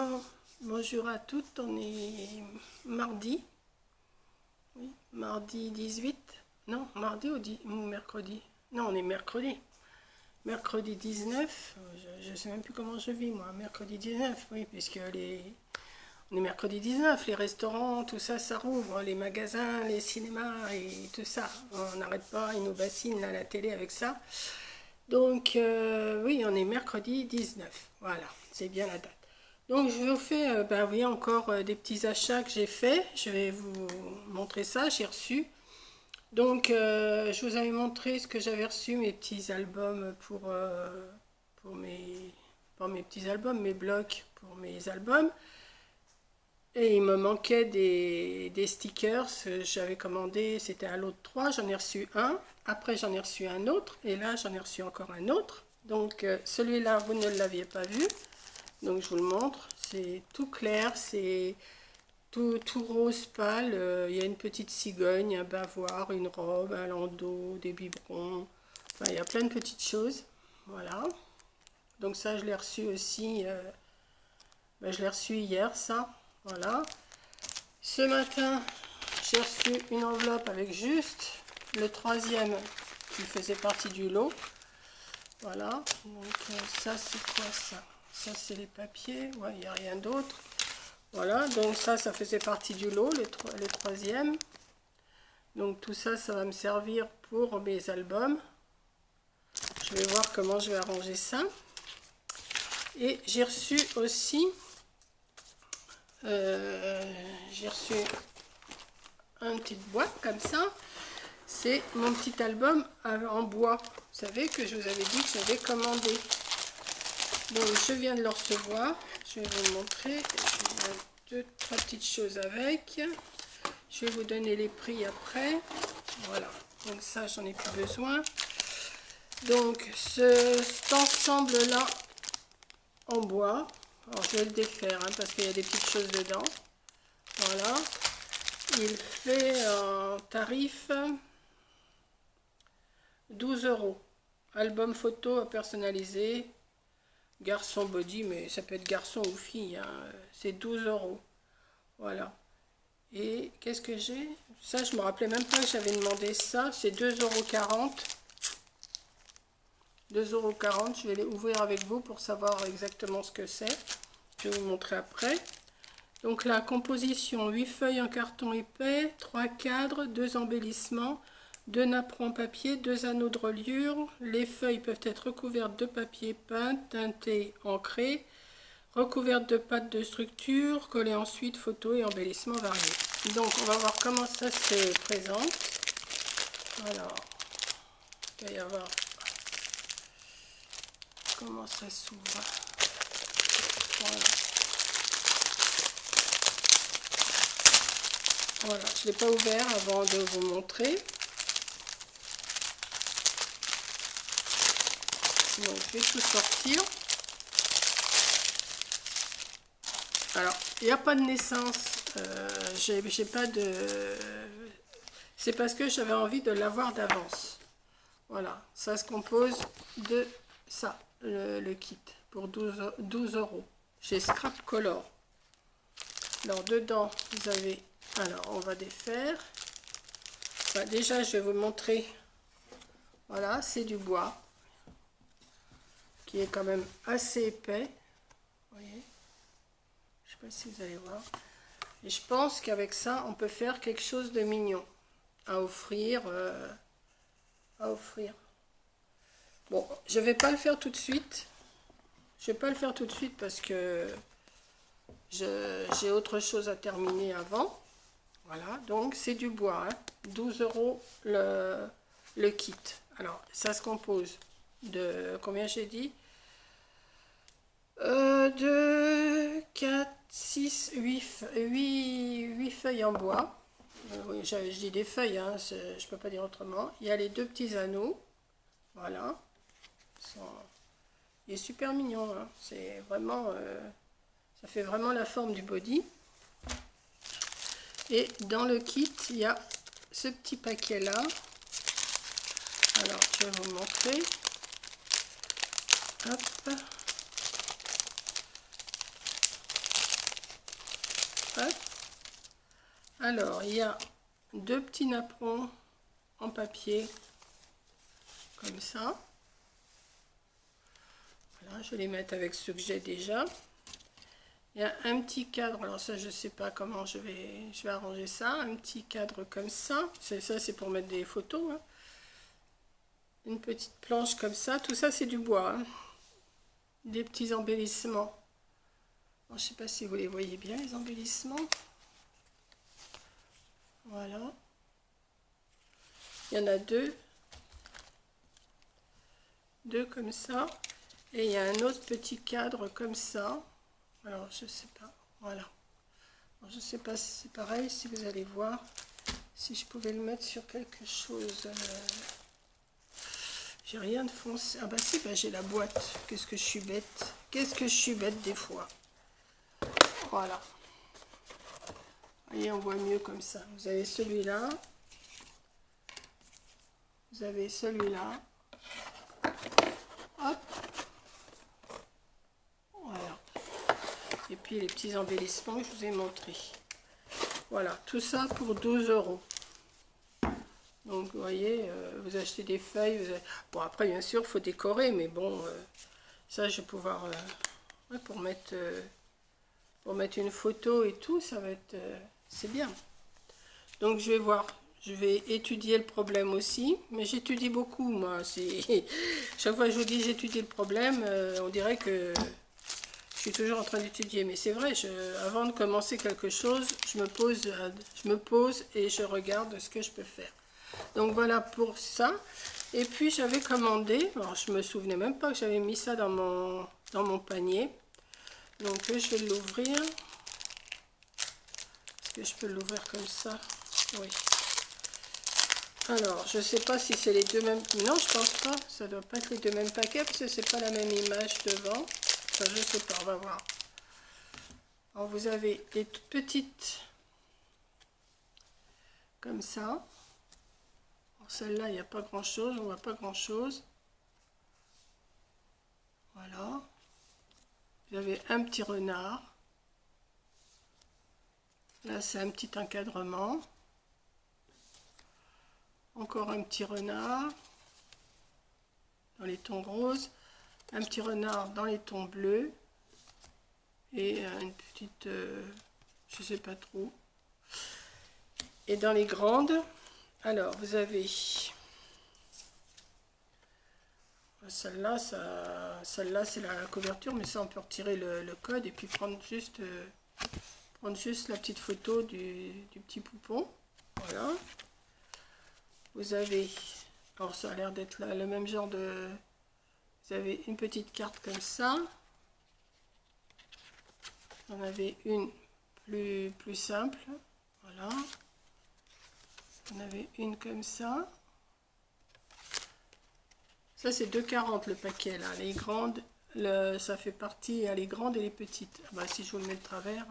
Bon, bonjour à toutes, on est mardi, oui, mardi 18, non, mardi ou mercredi, non, on est mercredi 19, je sais même plus comment je vis moi, mercredi 19, oui, puisque on est mercredi 19, les restaurants, tout ça, ça rouvre, les magasins, les cinémas et tout ça, on n'arrête pas, ils nous bassinent à la télé avec ça, donc oui, on est mercredi 19, voilà, c'est bien la date. Donc je vous fais, bah oui, encore des petits achats que j'ai fait. Je vais vous montrer ça, j'ai reçu. Donc je vous avais montré ce que j'avais reçu, mes petits albums pour mes petits albums, mes blocs pour mes albums. Et il me manquait des stickers, j'avais commandé, c'était un lot de 3, j'en ai reçu un. Après j'en ai reçu un autre, et là j'en ai reçu encore un autre. Donc celui-là, vous ne l'aviez pas vu. Donc je vous le montre, c'est tout clair, c'est tout rose pâle, il y a une petite cigogne, un bavoir, une robe, un landau, des biberons, enfin il y a plein de petites choses, voilà. Donc ça je l'ai reçu aussi, je l'ai reçu hier ça, voilà. Ce matin j'ai reçu une enveloppe avec juste le troisième qui faisait partie du lot, voilà. Donc ça c'est quoi ça? Ça c'est les papiers, ouais, il n'y a rien d'autre. Voilà, donc ça faisait partie du lot, les troisièmes. Donc tout ça, ça va me servir pour mes albums. Je vais voir comment je vais arranger ça. Et j'ai reçu aussi, j'ai reçu une petite boîte comme ça. C'est mon petit album en bois. Vous savez que je vous avais dit que j'avais commandé. Donc je viens de le recevoir, je vais vous le montrer, deux, trois petites choses avec, je vais vous donner les prix après, voilà, donc ça j'en ai plus besoin. Donc cet ensemble là en bois, alors je vais le défaire parce qu'il y a des petites choses dedans, voilà, il fait un tarif 12 €, album photo à personnaliser, garçon body, mais ça peut être garçon ou fille, hein. C'est 12 €. Voilà. Et qu'est-ce que j'ai? Ça, je me rappelais même pas que j'avais demandé ça. C'est 2,40 €. 2,40 €. Je vais les ouvrir avec vous pour savoir exactement ce que c'est. Je vais vous montrer après. Donc la composition, 8 feuilles en carton épais, 3 cadres, 2 embellissements, 2 napperons en papier, 2 anneaux de reliure. Les feuilles peuvent être recouvertes de papier peint, teinté, ancré, recouvertes de pâte de structure, collées ensuite photos et embellissements variés. Donc on va voir comment ça se présente. Alors, il va y avoir comment ça s'ouvre. Voilà. Voilà, je ne l'ai pas ouvert avant de vous montrer. Donc je vais tout sortir. Alors, il n'y a pas de naissance. J'ai pas de... C'est parce que j'avais envie de l'avoir d'avance. Voilà, ça se compose de ça, le kit, pour 12 €. Chez Scrap Color. Alors, dedans, vous avez... Alors, on va défaire. Enfin, déjà, je vais vous montrer. Voilà, c'est du bois. Qui est quand même assez épais. Vous voyez? Je ne sais pas si vous allez voir. Et je pense qu'avec ça, on peut faire quelque chose de mignon à offrir. Bon, je ne vais pas le faire tout de suite. Je ne vais pas le faire tout de suite parce que j'ai autre chose à terminer avant. Voilà, donc c'est du bois. 12 € le kit. Alors, ça se compose de, combien j'ai dit? 2, 4, 6, 8 feuilles en bois. Oui, je dis des feuilles, hein, je ne peux pas dire autrement. Il y a les 2 petits anneaux. Voilà. Il est super mignon. Hein. C'est vraiment... ça fait vraiment la forme du body. Et dans le kit, il y a ce petit paquet-là. Alors, je vais vous montrer. Hop. prête. Alors, il y a deux petits napperons en papier, comme ça. Voilà, je vais les mettre avec ceux que j'ai déjà. Il y a un petit cadre, alors ça je sais pas comment je vais arranger ça, un petit cadre comme ça, ça c'est pour mettre des photos, hein. Une petite planche comme ça, tout ça c'est du bois, hein. Des petits embellissements. Alors, je sais pas si vous les voyez bien les embellissements. Voilà. Il y en a deux comme ça, et il y a un autre petit cadre comme ça. Alors je sais pas, voilà. Alors, je sais pas si c'est pareil, si vous allez voir, si je pouvais le mettre sur quelque chose. J'ai rien de foncé. Ah bah si, bah j'ai la boîte. Qu'est-ce que je suis bête. Qu'est-ce que je suis bête des fois. Voilà. Voyez, on voit mieux comme ça. Vous avez celui-là. Vous avez celui-là. Hop. Voilà. Et puis les petits embellissements que je vous ai montrés. Voilà, tout ça pour 12 €. Donc vous voyez, vous achetez des feuilles. Bon après bien sûr il faut décorer, mais bon, ça je vais pouvoir, ouais, pour mettre une photo et tout, ça va être, c'est bien. Donc je vais voir, je vais étudier le problème aussi, mais j'étudie beaucoup moi. Chaque fois que je vous dis j'étudie le problème, on dirait que je suis toujours en train d'étudier, mais c'est vrai, avant de commencer quelque chose, je me pose et je regarde ce que je peux faire. Donc voilà pour ça. Et puis j'avais commandé, alors je me souvenais même pas que j'avais mis ça dans mon panier. Donc je vais l'ouvrir. Est-ce que je peux l'ouvrir comme ça? Oui. Alors, je sais pas si c'est les deux mêmes. Non, je pense pas. Ça doit pas être les deux mêmes paquets parce que c'est pas la même image devant. Enfin, je sais pas, on va voir. Alors, vous avez les toutes petites comme ça. Celle-là, il n'y a pas grand-chose, on voit pas grand-chose. Voilà. Vous avez un petit renard. Là, c'est un petit encadrement. Encore un petit renard dans les tons roses. Un petit renard dans les tons bleus. Et une petite, je sais pas trop. Et dans les grandes, alors vous avez celle-là, c'est la couverture, mais ça on peut retirer le code et puis prendre juste la petite photo du petit poupon. Voilà. Vous avez, alors ça a l'air d'être le même genre de, vous avez une petite carte comme ça. Vous en avez une plus simple, voilà. Vous en avez une comme ça. Ça c'est 2,40 le paquet là. Les grandes, ça fait partie, il y a les grandes et les petites. Ah bah, si je vous le mets de travers,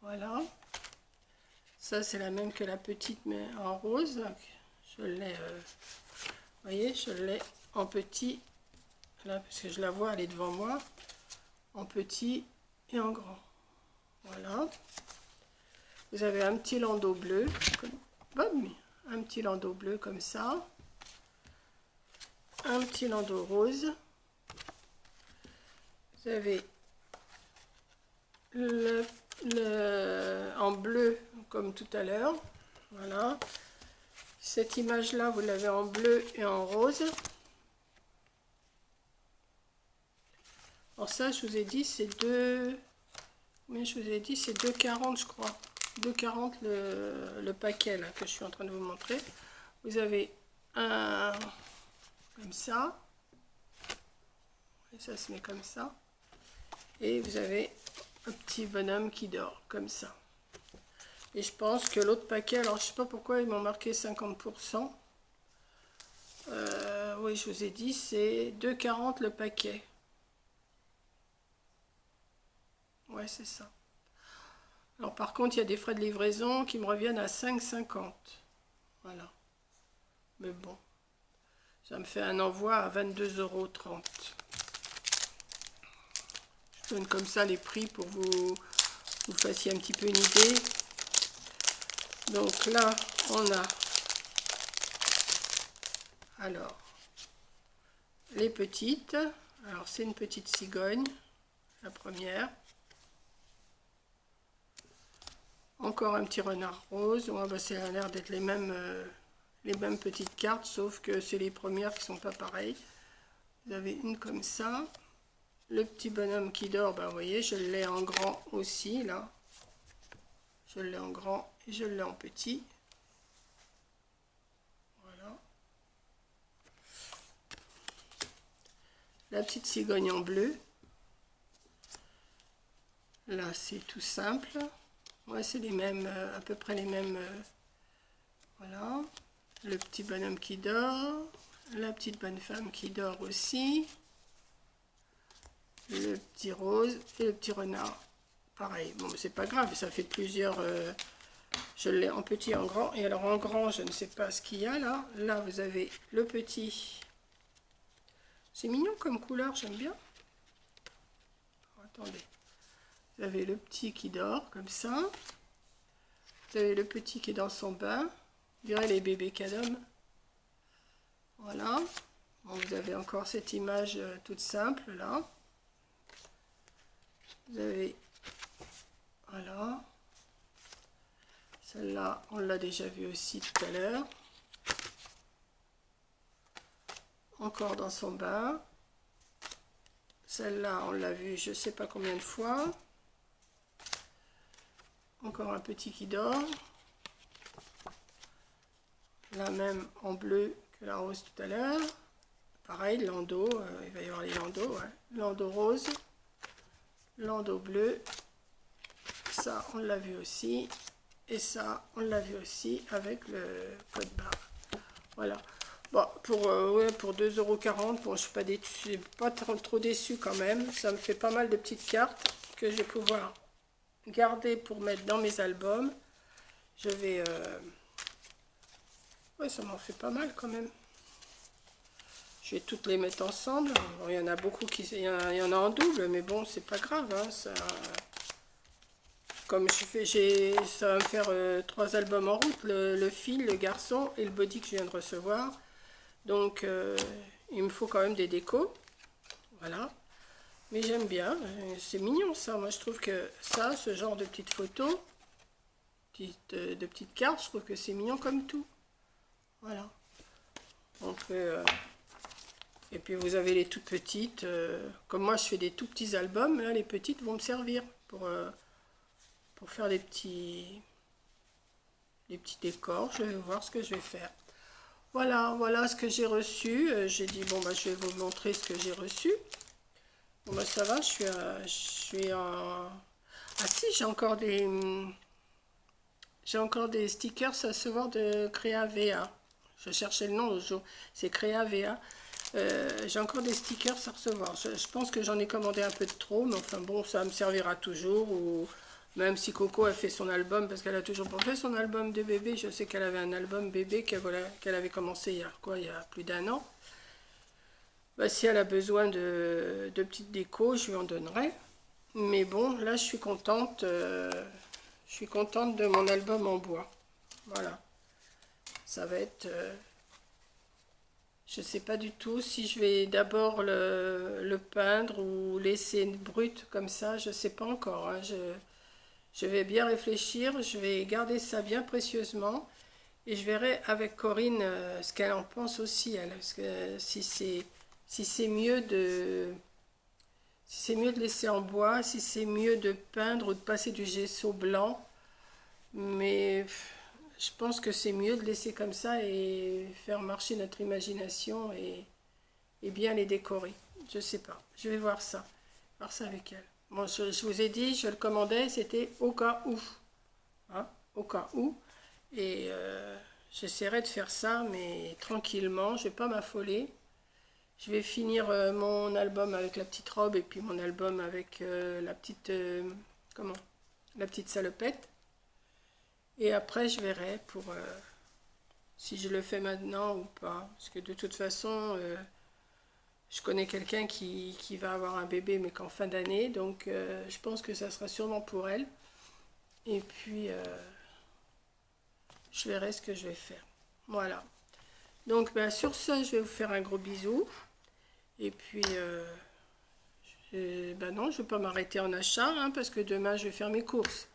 voilà. Ça c'est la même que la petite mais en rose. Je l'ai, vous voyez, je l'ai en petit, là parce que je la vois, elle est devant moi, en petit et en grand. Voilà. Vous avez un petit landau bleu, un petit landau bleu comme ça, un petit landau rose. Vous avez en bleu comme tout à l'heure. Voilà. Cette image là vous l'avez en bleu et en rose. Alors ça je vous ai dit c'est 2,40 je crois. 2,40 le paquet là que je suis en train de vous montrer. Vous avez un comme ça. Et ça se met comme ça. Et vous avez un petit bonhomme qui dort comme ça. Et je pense que l'autre paquet, alors je sais pas pourquoi ils m'ont marqué 50%. Oui, je vous ai dit, c'est 2,40 le paquet. Ouais, c'est ça. Alors par contre, il y a des frais de livraison qui me reviennent à 5,50. Voilà. Mais bon, ça me fait un envoi à 22,30 €. Je donne comme ça les prix pour vous vous fassiez un petit peu une idée. Donc là, on a alors les petites. Alors c'est une petite cigogne, la première. Encore un petit renard rose. Ouais, bah, ça a l'air d'être les mêmes petites cartes, sauf que c'est les premières qui sont pas pareilles. Vous avez une comme ça. Le petit bonhomme qui dort, bah, vous voyez, je l'ai en grand aussi, là. Je l'ai en grand et je l'ai en petit. Voilà. La petite cigogne en bleu. Là, c'est tout simple. Ouais, c'est les mêmes, à peu près les mêmes. Voilà. Le petit bonhomme qui dort. La petite bonne femme qui dort aussi. Le petit rose et le petit renard. Pareil. Bon, c'est pas grave, ça fait plusieurs. Je l'ai en petit et en grand. Et alors en grand, je ne sais pas ce qu'il y a là. Là, vous avez le petit. C'est mignon comme couleur, j'aime bien. Oh, attendez. Vous avez le petit qui dort, comme ça. Vous avez le petit qui est dans son bain. On dirait les bébés cadom. Voilà. Bon, vous avez encore cette image toute simple, là. Vous avez... Voilà. Celle-là, on l'a déjà vue aussi tout à l'heure. Encore dans son bain. Celle-là, on l'a vue je ne sais pas combien de fois. Encore un petit qui dort. La même en bleu que la rose tout à l'heure. Pareil, landau, il va y avoir les landaux. Ouais. Landau rose. Landau bleu. Ça, on l'a vu aussi. Et ça, on l'a vu aussi avec le code barre. Voilà. Bon, pour 2,40 €, bon, je ne suis pas trop déçue quand même. Ça me fait pas mal de petites cartes que je vais pouvoir garder pour mettre dans mes albums. Je vais... Ouais, ça m'en fait pas mal quand même. Je vais toutes les mettre ensemble. Bon, il y en a beaucoup il y en a en double, mais bon, c'est pas grave. Hein, ça... Comme ça va me faire 3 albums en route, le fil, le garçon et le body que je viens de recevoir. Donc, il me faut quand même des décos. Voilà. Mais j'aime bien. C'est mignon, ça. Moi, je trouve que ça, ce genre de petites photos, de petites cartes, je trouve que c'est mignon comme tout. Voilà. Donc, et puis, vous avez les toutes petites. Comme moi, je fais des tout petits albums. Là, les petites vont me servir pour faire des petits décors. Je vais voir ce que je vais faire. Voilà, voilà ce que j'ai reçu. J'ai dit, bon, bah, je vais vous montrer ce que j'ai reçu. Bon, bah, ça va, je suis en... Ah si, j'ai encore des stickers à recevoir de Créa VA. Je cherchais le nom l'autre jour. C'est Créa VA. J'ai encore des stickers à recevoir. Je pense que j'en ai commandé un peu de trop, mais enfin bon, ça me servira toujours. Ou même si Coco a fait son album, parce qu'elle a toujours pas fait son album de bébé. Je sais qu'elle avait un album bébé qu'elle avait commencé il y a plus d'1 an. Bah, si elle a besoin de petites décos, je lui en donnerai. Mais bon, là, je suis contente. Je suis contente de mon album en bois. Voilà. Ça va être... je ne sais pas du tout si je vais d'abord le peindre ou laisser brut comme ça. Je ne sais pas encore. Hein. Je vais bien réfléchir. Je vais garder ça bien précieusement. Et je verrai avec Corinne ce qu'elle en pense aussi. Elle, parce que si c'est mieux de... Si c'est mieux de laisser en bois, si c'est mieux de peindre ou de passer du gesso blanc. Mais je pense que c'est mieux de laisser comme ça et faire marcher notre imagination et bien les décorer. Je sais pas. Je vais voir ça. Voir ça avec elle. Bon, je vous ai dit, je le commandais, c'était au cas où. Hein, au cas où. Et j'essaierai de faire ça, mais tranquillement. Je vais pas m'affoler. Je vais finir mon album avec la petite robe et puis mon album avec la petite la petite salopette. Et après je verrai pour si je le fais maintenant ou pas. Parce que de toute façon, je connais quelqu'un qui va avoir un bébé mais qu'en fin d'année. Donc je pense que ça sera sûrement pour elle. Et puis, je verrai ce que je vais faire. Voilà. Donc, ben, sur ce, je vais vous faire un gros bisou. Et puis, ben non, je ne vais pas m'arrêter en achat, hein, parce que demain, je vais faire mes courses.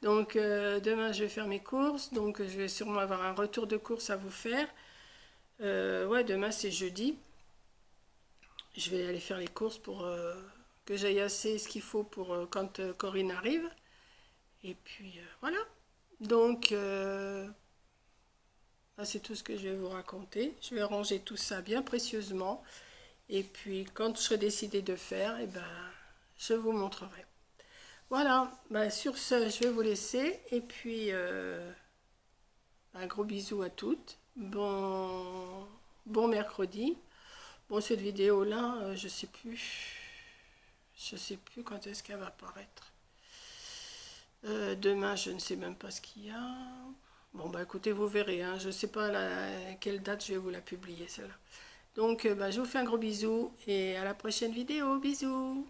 Donc, demain, je vais faire mes courses. Donc, je vais sûrement avoir un retour de course à vous faire. Ouais, demain, c'est jeudi. Je vais aller faire les courses pour que j'aille assez ce qu'il faut pour quand Corinne arrive. Et puis, voilà. Donc, c'est tout ce que je vais vous raconter. Je vais ranger tout ça bien précieusement. Et puis, quand je serai décidée de faire, eh ben, je vous montrerai. Voilà, ben, sur ce, je vais vous laisser. Et puis, un gros bisou à toutes. Bon mercredi. Bon, cette vidéo-là, je sais plus. Je sais plus quand est-ce qu'elle va apparaître. Demain, je ne sais même pas ce qu'il y a. Bon, bah écoutez, vous verrez. Hein, je ne sais pas quelle date je vais vous la publier, celle-là. Donc, bah, je vous fais un gros bisou et à la prochaine vidéo. Bisous!